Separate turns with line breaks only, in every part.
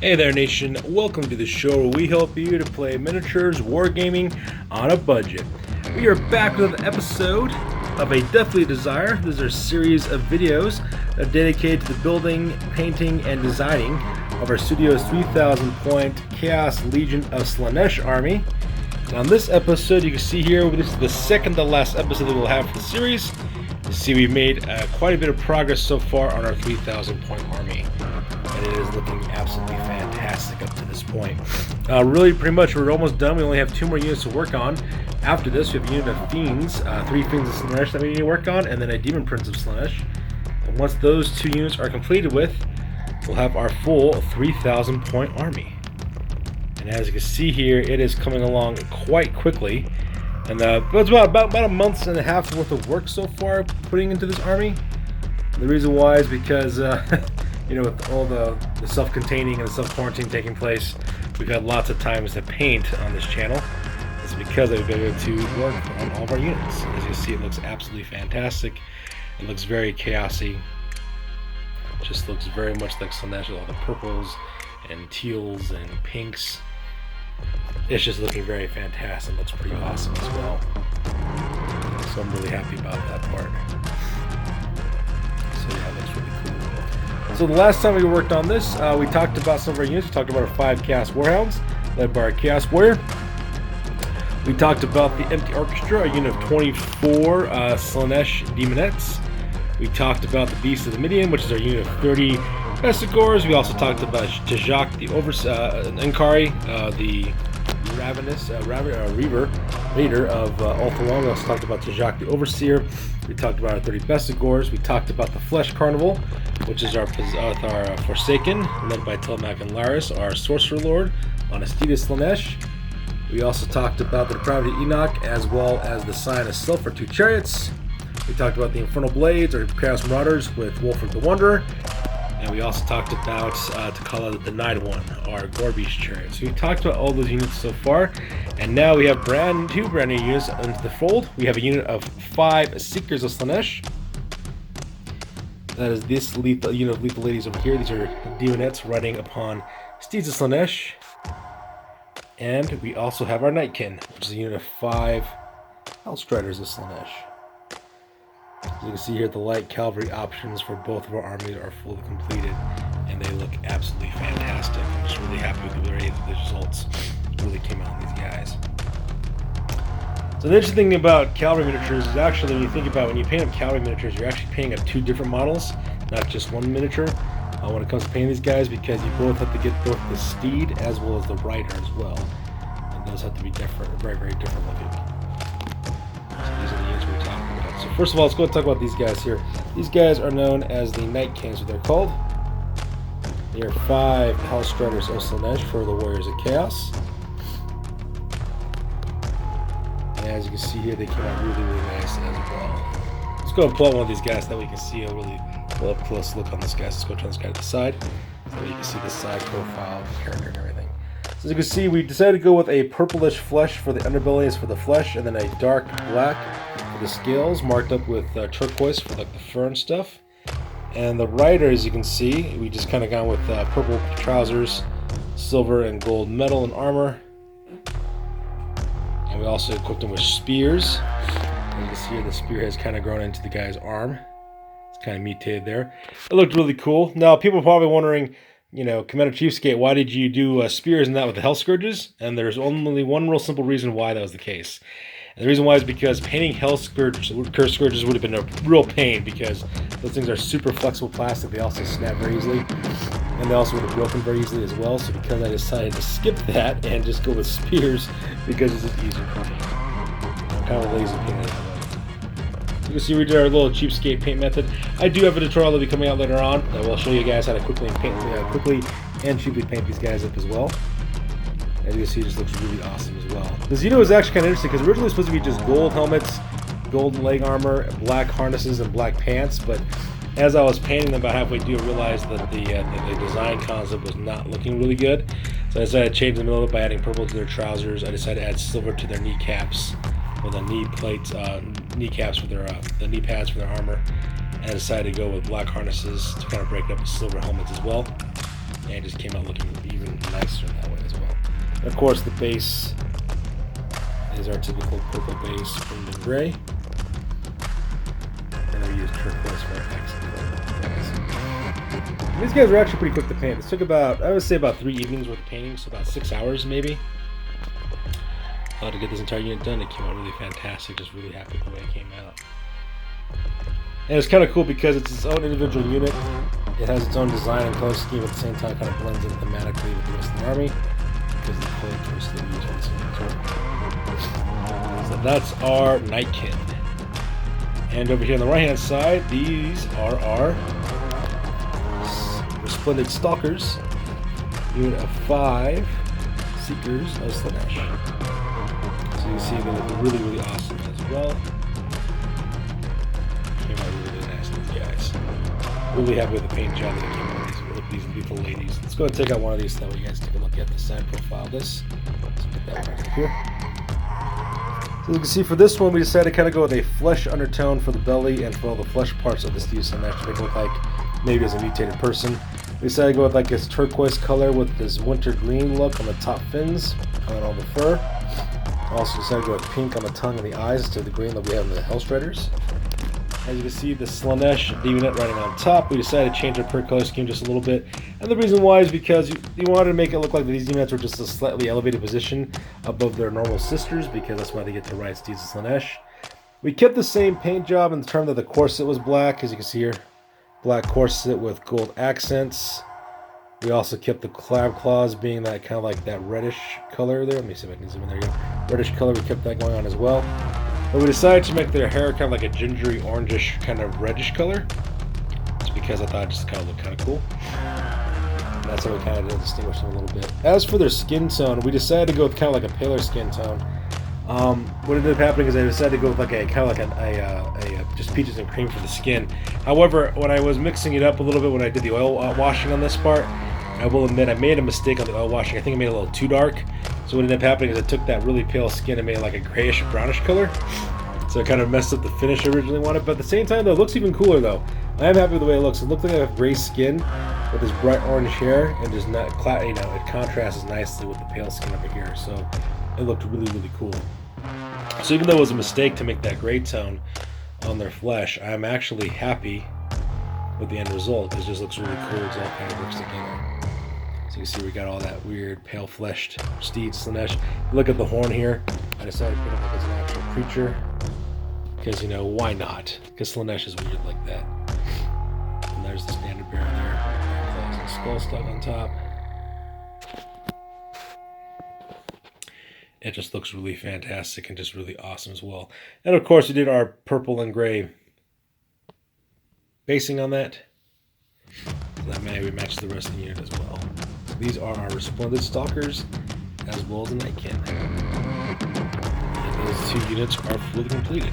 Hey there, nation. Welcome to the show where we help you to play miniatures wargaming on a budget. We are back with an episode of A Deathly Desire. This is our series of videos that are dedicated to the building, painting, and designing of our studio's 3,000 point Chaos Legion of Slaanesh army. Now, in this episode, you can see here, this is the second to last episode that we'll have for the series. You see, we've made quite a bit of progress so far on our 3,000 point army. And it is looking absolutely fantastic up to this point. Really, pretty much, we're almost done. We only have 2 more units to work on. After this, we have a unit of Fiends, 3 Fiends of Slaanesh that we need to work on, and then a Demon Prince of Slaanesh. And once those 2 units are completed with, we'll have our full 3,000 point army. And as you can see here, it is coming along quite quickly. And it's about a month and a half worth of work so far putting into this army. And the reason why is because you know, with all the self-containing and the self-quarantine taking place, we've had lots of times to paint on this channel. It's because I've been able to work on all of our units. As you can see, it looks absolutely fantastic. It looks very chaosy. It just looks very much like Slaanesh, all the purples and teals and pinks. It's just looking very fantastic. It looks pretty awesome as well. So I'm really happy about that part. So yeah, it looks really cool. So the last time we worked on this, we talked about some of our units. We talked about our 5 Chaos Warhounds, led by our Chaos Warrior. We talked about the Empty Orchestra, a unit of 24 Slaanesh Demonettes. We talked about the Beast of the Midian, which is our unit of 30 Bestigors. We also talked about Tajak, the Enkari, the Ravenous Raider of Ulthuan. We also talked about Tajak, the Overseer. We talked about our 30 Bestigors. We talked about the Flesh Carnival, which is our Forsaken, led by Telemac and Laris, our Sorcerer Lord on Astidas Slaanesh. We also talked about the Depravity Enoch, as well as the Sign of Sulphur, 2 chariots. We talked about the Infernal Blades, or Chaos Marauders, with Wolfric the Wanderer. And we also talked about, to call out the Denied One, our Gorbeast chariot. So we talked about all those units so far. And now we have two brand new units into the fold. We have a unit of 5 Seekers of Slaanesh. That is this unit of lethal ladies over here. These are Demonettes riding upon Steeds of Slaanesh. And we also have our Nightkin, which is a unit of 5 Hellstriders of Slaanesh. As you can see here, the light cavalry options for both of our armies are fully completed, and they look absolutely fantastic. I'm just really happy with the way the results really came out on these guys. So the interesting thing about cavalry miniatures is actually, when you think about when you paint up cavalry miniatures, you're actually painting up 2 different models, not just one miniature. When it comes to painting these guys, because you both have to get both the steed as well as the rider as well, and those have to be different, very, very different looking. So these are the units we're talking about. So first of all, let's go and talk about these guys here. These guys are known as the Night Kings, what they're called. They are 5 Hellstriders of Slaanesh for the Warriors of Chaos. And as you can see here, they came out really, really nice as well. Let's go and pull out one of these guys so that we can see a really up close look on this guy. So let's go turn this guy to the side so you can see the side profile of the character and everything. So as you can see, we decided to go with a purplish flesh for the underbellies for the flesh, and then a dark black for the scales, marked up with turquoise for like the fur and stuff. And the rider, as you can see, we just kind of gone with purple trousers, silver and gold metal and armor. And we also equipped him with spears. And you can see here the spear has kind of grown into the guy's arm. Kind of mutated there. It looked really cool. Now, people are probably wondering, you know, Commander Cheapskate, why did you do spears and that with the Hell Scourges? And there's only one real simple reason why that was the case. And the reason why is because painting Hell Scourges would have been a real pain, because those things are super flexible plastic. They also snap very easily, and they also would have broken very easily as well. So because I decided to skip that and just go with spears, because it's just easier for me. I'm kind of lazy painting. You can see we did our little cheapskate paint method. I do have a tutorial that will be coming out later on that will show you guys how to quickly and cheaply paint these guys up as well. As you can see, it just looks really awesome as well. The Zeno is actually kind of interesting because originally it was supposed to be just gold helmets, golden leg armor, black harnesses, and black pants. But as I was painting them about halfway through, I realized that the design concept was not looking really good. So I decided to change them a little bit by adding purple to their trousers. I decided to add silver to their kneecaps, or the knee plates, kneecaps for their the knee pads for their armor, and I decided to go with black harnesses to kind of break up the silver helmets as well. And it just came out looking even Of course, the base is our typical purple base, green and gray. And we use turquoise for our accent color. These guys are actually pretty quick to paint. This took about, I would say, about 3 evenings worth of painting, so about 6 hours maybe. To get this entire unit done. It came out really fantastic. Just really happy with the way it came out. And it's kind of cool because it's its own individual unit. It has its own design and color scheme at the same time. Kind of blends in thematically with the rest of the army because of the color choice that we use for this unit. So that's our Nightkin. And over here on the right hand side, these are our Resplendent Stalkers. Unit of 5 Seekers of Slaanesh. So you see they look really, really awesome as well. Came out really nice, these guys. Really happy with the paint job that came out with these beautiful ladies. Let's go and take out one of these so that way you guys take a look at the side profile of this. Let's get that one right here. So you can see for this one, we decided to kind of go with a flesh undertone for the belly and for all the flesh parts of this Slaanesh to make it look like maybe as a mutated person. We decided to go with like this turquoise color with this winter green look on the top fins and on the fur. Also decided to go with pink on the tongue and the eyes instead of the green that we have in the Hellstriders. As you can see, the Slaanesh unit riding on top, we decided to change our per color scheme just a little bit. And the reason why is because you wanted to make it look like these units were just a slightly elevated position above their normal sisters, because that's why they get to ride steeds of Slaanesh. We kept the same paint job in terms that the corset was black, as you can see here. Black corset with gold accents. We also kept the crab claws being that kind of like that reddish color there. Let me see if I can zoom in. There you go. Reddish color, we kept that going on as well. But we decided to make their hair kind of like a gingery, orangish, kind of reddish color. It's because I thought it just kind of looked kind of cool. And that's how we kind of distinguish them a little bit. As for their skin tone, we decided to go with kind of like a paler skin tone. What ended up happening is I decided to go with like a kind of like just peaches and cream for the skin. However, when I was mixing it up a little bit when I did the oil washing on this part, I will admit I made a mistake on the oil washing. I think I made it a little too dark. So what ended up happening is I took that really pale skin and made it like a grayish brownish color. So it kind of messed up the finish I originally wanted. But at the same time, though, it looks even cooler though. I am happy with the way it looks. It looks like I have gray skin with this bright orange hair, and just not, it contrasts nicely with the pale skin over here. So it looked really, really cool. So even though it was a mistake to make that gray tone on their flesh, I'm actually happy with the end result. It just looks really cool. It all kind of works together. So you can see we got all that weird pale fleshed steed Slaanesh. Look at the horn here. I decided to put it like as an actual creature because, you know, why not? Because Slaanesh is weird like that. And there's the standard bearer there. There's the skull stuck on top. It just looks really fantastic and just really awesome as well. And of course, we did our purple and gray basing on that. So that maybe matches the rest of the unit as well. So these are our Resplendent Stalkers as well as the Nightkin. And those 2 units are fully completed.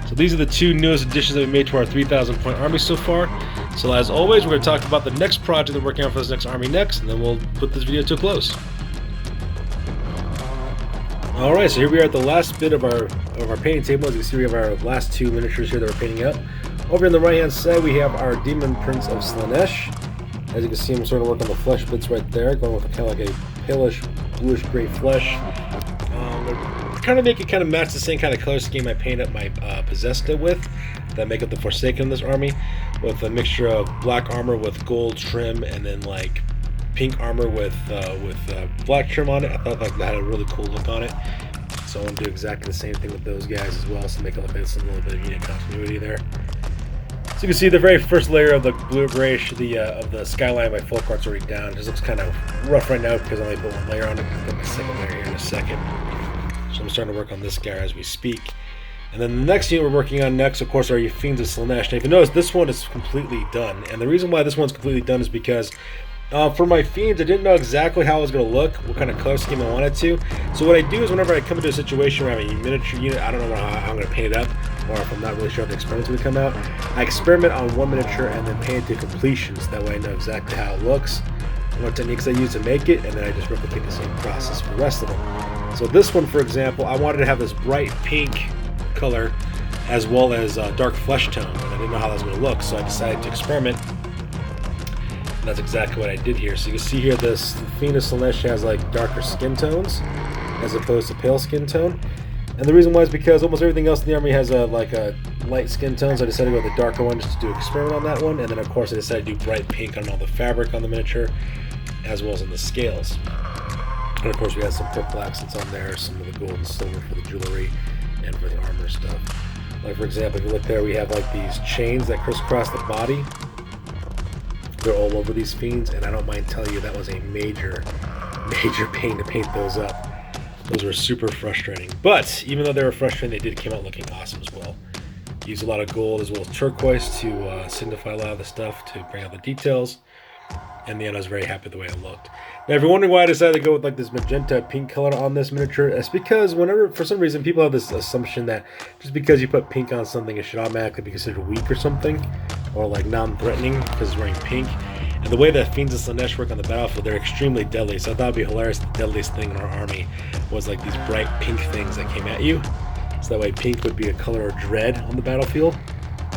So these are the 2 newest additions that we made to our 3,000 point army so far. So as always, we're going to talk about the next project that we're working on for this next army next, and then we'll put this video to a close. Alright, so here we are at the last bit of our painting table. As you can see, we have our last 2 miniatures here that we're painting up. Over on the right hand side, we have our Demon Prince of Slaanesh. As you can see, I'm starting to work on the flesh bits right there, going with kind of like a palish, bluish gray flesh. Kind of make it kind of match the same kind of color scheme I painted up my Possessed with, that make up the Forsaken in this army, with a mixture of black armor with gold trim and then like pink armor with black trim on it. I thought like that had a really cool look on it. So I want to do exactly the same thing with those guys as well, so make it look like some little bit of unit continuity there. So you can see the very first layer of the blue-grayish of the skyline by folk art's already down. It just looks kind of rough right now because I only put 1 layer on it. I'll put my second layer here in a second. So I'm starting to work on this guy as we speak. And then the next unit we're working on next, of course, are your Fiends of Slaanesh. Now if you notice, this one is completely done. And the reason why this one's completely done is because for my Fiends, I didn't know exactly how it was going to look, what kind of color scheme I wanted to. So what I do is whenever I come into a situation where I have a miniature unit, I don't know how I'm going to paint it up, or if I'm not really sure how the experiment's going to come out, I experiment on one miniature and then paint it to completion, so that way I know exactly how it looks, what techniques I use to make it, and then I just replicate the same process for the rest of them. So this one, for example, I wanted to have this bright pink color as well as dark flesh tone, and I didn't know how that was going to look, so I decided to experiment. That's exactly what I did here. So you can see here this Fiend of Slaanesh has like darker skin tones as opposed to pale skin tone. And the reason why is because almost everything else in the army has a light skin tone, so I decided to go with the darker one just to do an experiment on that one. And then of course I decided to do bright pink on all the fabric on the miniature, as well as on the scales. And of course we got some thick blacks that's on there, some of the gold and silver for the jewelry and for the armor stuff. Like for example, if you look there, we have like these chains that crisscross the body. They're all over these fiends, and I don't mind telling you that was a major pain to paint those up. Those were super frustrating. But even though they were frustrating, they did come out looking awesome as well. Used a lot of gold as well as turquoise to signify a lot of the stuff, to bring out the details. In the end, I was very happy with the way it looked. Now, if you're wondering why I decided to go with like this magenta pink color on this miniature, it's because whenever, for some reason, people have this assumption that just because you put pink on something, it should automatically be considered weak or something, or like non-threatening because it's wearing pink. And the way that Fiends of Slaanesh work on the battlefield, they're extremely deadly. So I thought it'd be hilarious. The deadliest thing in our army was like these bright pink things that came at you. So that way pink would be a color of dread on the battlefield.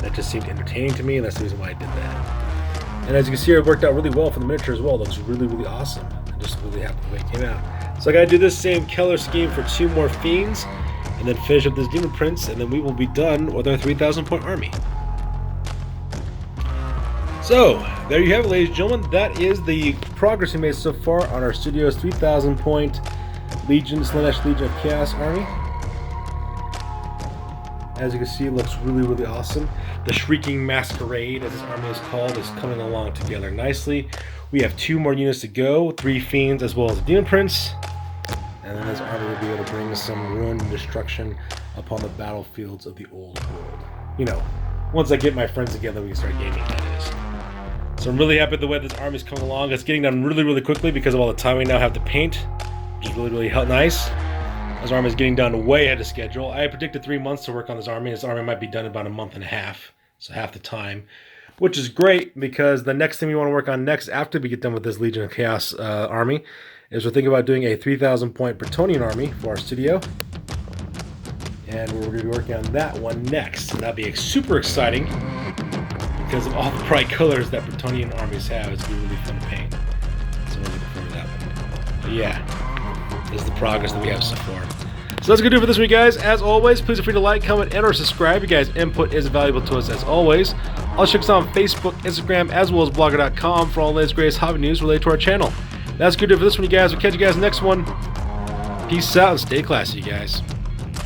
That just seemed entertaining to me, and that's the reason why I did that. And as you can see, it worked out really well for the miniature as well. It looks really, really awesome. I'm just really happy with the way it came out. So I gotta do this same color scheme for 2 more Fiends, and then finish up this Demon Prince, and then we will be done with our 3,000 point army. So, there you have it, ladies and gentlemen. That is the progress we made so far on our studio's 3,000 point Slaanesh Legion of Chaos army. As you can see, it looks really, really awesome. The Shrieking Masquerade, as this army is called, is coming along together nicely. We have 2 more units to go, 3 Fiends as well as a Demon Prince. And then this army will be able to bring some ruin and destruction upon the battlefields of the old world. You know, once I get my friends together, we can start gaming, that is. So I'm really happy with the way this army is coming along. It's getting done really, really quickly because of all the time we now have to paint, which is really, really nice. This army is getting done way ahead of schedule. I predicted 3 months to work on this army. This army might be done in about a month and a half, so half the time, which is great because the next thing we want to work on next after we get done with this Legion of Chaos army is we're thinking about doing a 3,000 point Bretonnian army for our studio. And we're going to be working on that one next. And that'll be super exciting because of all the bright colors that Bretonnian armies have. It's going to be really fun to paint. So we're looking forward to that one. But yeah, this is the progress that we have so far. So that's going to do it for this week, guys. As always, please feel free to like, comment, and or subscribe. You guys' input is valuable to us as always. Also check us out on Facebook, Instagram, as well as blogger.com for all the latest greatest hobby news related to our channel. That's going to do it for this one, you guys. We'll catch you guys next one. Peace out and stay classy, you guys.